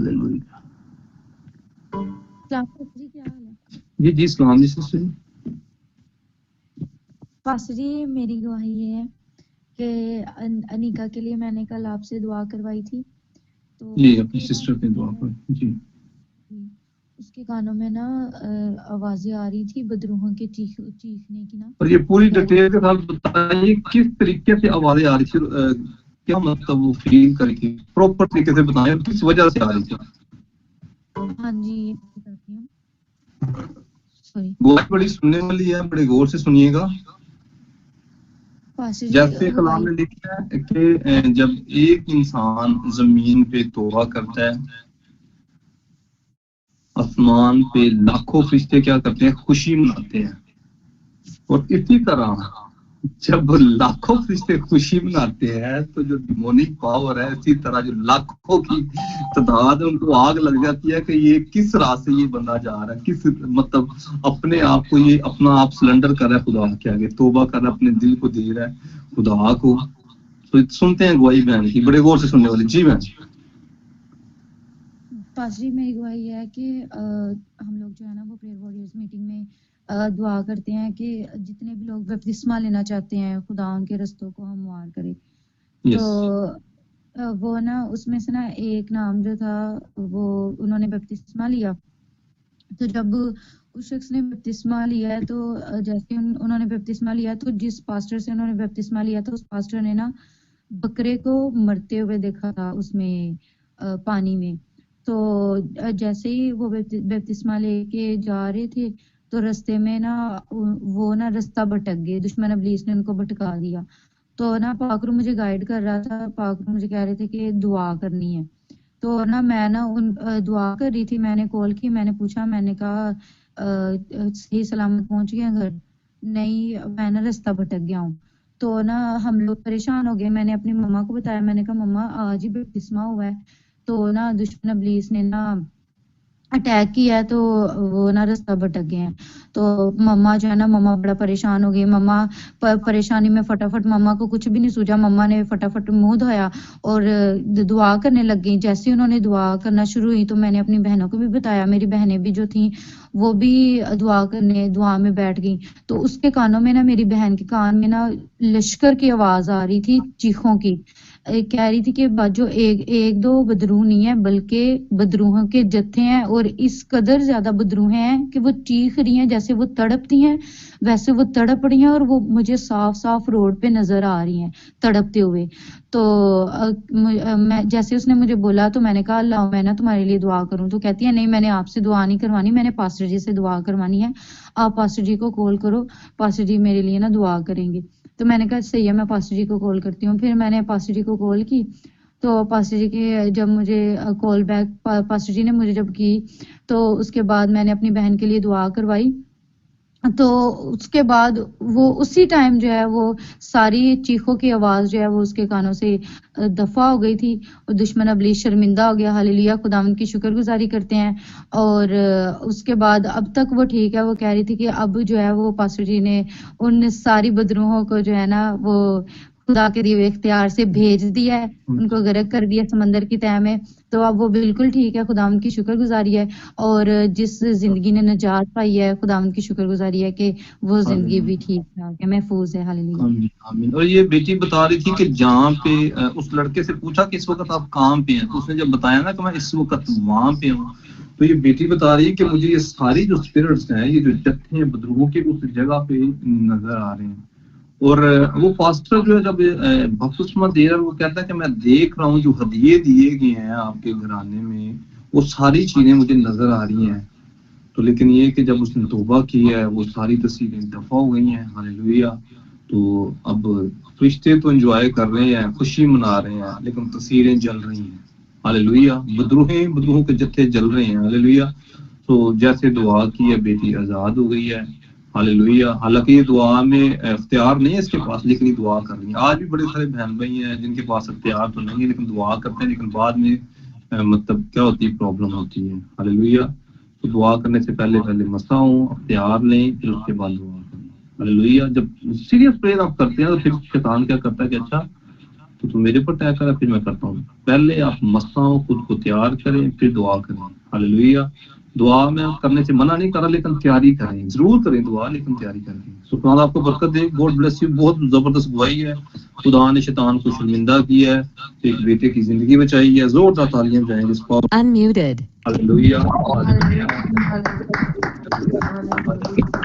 Hallelujah. जी क्या हाल है? जी जी सलाम जी सिस्टर। पास्टर जी मेरी गवाही ये है कि अनिका के लिए मैंने कल आपसे दुआ करवाई थी, तो जी अपनी सिस्टर पे दुआ कर। जी उसके कानों में ना आवाजें आ रही थी बदरूहों के चीखने की ना। और ये पूरी डिटेल के साथ बताइए किस तरीके से आवाजें आ रही थी, क्या मतलब वो फील कर रही थी, प्रॉपर तरीके से बताएं किस वजह से आ रही थी। हाँ जी बताती हूँ, सॉरी। बहुत बड़ी सुनने वाली है, बड़े गौर से सुनिएगा। जैसे कलाम में लिखा है कि जब एक इंसान जमीन पे तौबा करता है, आसमान पे लाखों फरिश्ते क्या करते हैं, खुशी मनाते हैं। और इसी तरह जब लाखों फरिश्ते खुशी मनाते हैं तो जो डिमोनिक पावर है, इसी तरह जो लाखों की तादाद है, उनको आग लग जाती है कि ये किस राह से ये बंदा जा रहा है, किस मतलब अपने आप को ये अपना आप सिलेंडर कर रहा है खुदा के आगे, तौबा कर रहा है, अपने दिल को दे रहा है खुदा को। तो सुनते हैं गवाही बहन की, बड़े गौर से सुनने वाली। जी बहन। पास्टर जी मेरी गवाही है कि हम लोग जो है ना वो प्रेयर वॉरियर्स मीटिंग में दुआ करते हैं कि जितने भी लोग बपतिस्मा लेना चाहते हैं खुदा उनके रस्तों को हमवार करे। तो वो ना उसमें से ना एक नाम जो था वो उन्होंने बपतिस्मा लिया। तो जब उस शख्स ने बपतिस्मा लिया है तो जैसे उन्होंने बपतिस्मा लिया तो जिस पास्टर से उन्होंने बपतिस्मा लिया था उस पास्टर ने ना बकरे को मरते हुए देखा था उसमें पानी में। तो जैसे ही वो बपतिस्मा लेके जा रहे थे तो रास्ते में ना वो ना रास्ता भटक गए, दुश्मन इब्लीस ने उनको भटका दिया। तो ना पाकरू मुझे गाइड कर रहा था, पाकरू मुझे कह रहे थे कि दुआ करनी है। तो ना मैं ना उन दुआ कर रही थी, मैंने कॉल की, मैंने पूछा, मैंने कहा सही सलामत पहुंच गया घर? नहीं, मैं ना रास्ता भटक गया हूँ। तो ना हम लोग परेशान हो गए, मैंने अपनी मम्मा को बताया, मैंने कहा मम्मा आज ही बपतिस्मा हुआ है। तो ना दुश्मन इब्लीस ने ना अटैक किया है, तो वो ना रास्ता भटक गए हैं। तो मम्मा जो है ना मम्मा बड़ा परेशान हो गई। मम्मा परेशानी में फटाफट, मम्मा को कुछ भी नहीं सूझा, मम्मा ने फटाफट मुंह धोया और दुआ करने लग गई। जैसे उन्होंने दुआ करना शुरू हुई तो मैंने अपनी बहनों को भी बताया, मेरी बहनें भी जो थी वो भी दुआ में बैठ गई। तो उसके कानों में ना, मेरी बहन के कान में ना लश्कर की आवाज आ रही थी, चीखों की। कह रही थी कि जो एक दो बदरूह नहीं है बल्कि बदरूहों के जत्थे हैं, और इस कदर ज्यादा बदरूहें हैं कि वो चीख रही हैं, जैसे वो तड़पती हैं वैसे वो तड़प रही हैं, और वो मुझे साफ साफ रोड पे नजर आ रही हैं तड़पते हुए। तो मैं जैसे उसने मुझे बोला तो मैंने कहा अल्लाह मैं ना तुम्हारे लिए दुआ करूं। तो कहती है नहीं, मैंने आपसे दुआ नहीं करवानी, मैंने पास्टर जी से दुआ करवानी है, आप पास्टर जी को कॉल करो, पास्टर जी मेरे लिए ना दुआ करेंगे। तो मैंने कहा सही है, मैं पास्टर जी को कॉल करती हूँ। फिर मैंने पास्टर जी को कॉल की, तो पास्टर जी की जब मुझे कॉल बैक पास्टर जी ने मुझे जब की, तो उसके बाद मैंने अपनी बहन के लिए दुआ करवाई। तो उसके बाद वो उसी टाइम जो है वो सारी चीखों की आवाज जो है वो उसके कानों से दफा हो गई थी, और दुश्मन इब्लीस शर्मिंदा हो गया। हालेलुया, खुदावंद की शुक्रगुजारी करते हैं। और उसके बाद अब तक वो ठीक है। वो कह रही थी कि अब जो है वो पास्टर जी ने उन सारी बदरूहों को जो है ना वो खुदा के दिए इख्तियार से भेज दिया है, उनको गर्क कर दिया समंदर की तह में। तो अब वो बिल्कुल ठीक है, खुदावंद की शुक्रगुजारी है। और जिस जिंदगी ने निजात पाई है, खुदावंद की शुक्रगुजारी है कि वो जिंदगी भी ठीक ठाक है, महफूज है। हालेलुया, आमीन। और ये बेटी बता रही थी कि जहाँ पे उस लड़के से पूछा कि इस वक्त आप कहाँ पे हैं, तो उसने जब बताया ना कि मैं इस वक्त वहां पे हूँ, तो ये बेटी बता रही है कि मुझे ये सारी जो स्पिरिट्स हैं, ये जो जत्थे हैं बदरूहों के, उस जगह पे नजर आ रहे हैं। और वो पास्टर जो है जब बपतिस्मा दे रहा है, वो कहता है कि मैं देख रहा हूँ जो हदिये दिए गए हैं आपके घराने में, वो सारी चीजें मुझे नजर आ रही हैं। तो लेकिन ये कि जब उसने तौबा की है वो सारी तस्वीरें दफा हो गई हैं। हालेलुया। तो अब फरिश्ते तो एंजॉय कर रहे हैं, खुशी मना रहे हैं, लेकिन तस्वीरें जल रही हैं। हालेलुया। बदरूहों के जत्थे जल रहे हैं। हालेलुया। तो जैसे दुआ की है, बेटी आजाद हो गई है। हालेलुया। हालांकि ये दुआ में इख्तियार नहीं है इसके पास, लेकिन ये दुआ कर रही है। आज भी बड़े सारे बहन भाई हैं जिनके पास इख्तियार तो नहीं है, लेकिन दुआ करते हैं, लेकिन बाद में मतलब क्या होती है, प्रॉब्लम होती है। हालेलुया। तो दुआ करने से पहले मसा हो, इख्तियार लें, फिर उसके बाद दुआ करें। हालेलुया। जब सीरियस प्रेयर आप करते हैं तो फिर शैतान क्या करता है कि अच्छा तो तुम मेरे पर तय करा, फिर मैं करता हूँ। पहले आप मस्ताओं खुद को तैयार करें, फिर दुआ करें। हालेलुया। दुआ में करने से मना नहीं करा, लेकिन तैयारी करें, जरूर करें दुआ, लेकिन तैयारी करें। सो खुदा आपको बरकत दे। God bless you. बहुत जबरदस्त गवाही है। खुदा ने शैतान को शर्मिंदा किया है, एक बेटे की जिंदगी बचाई है। जोरदार तालियां बजाएंगे इस पर। Unmuted. Hallelujah. Hallelujah, hallelujah, hallelujah.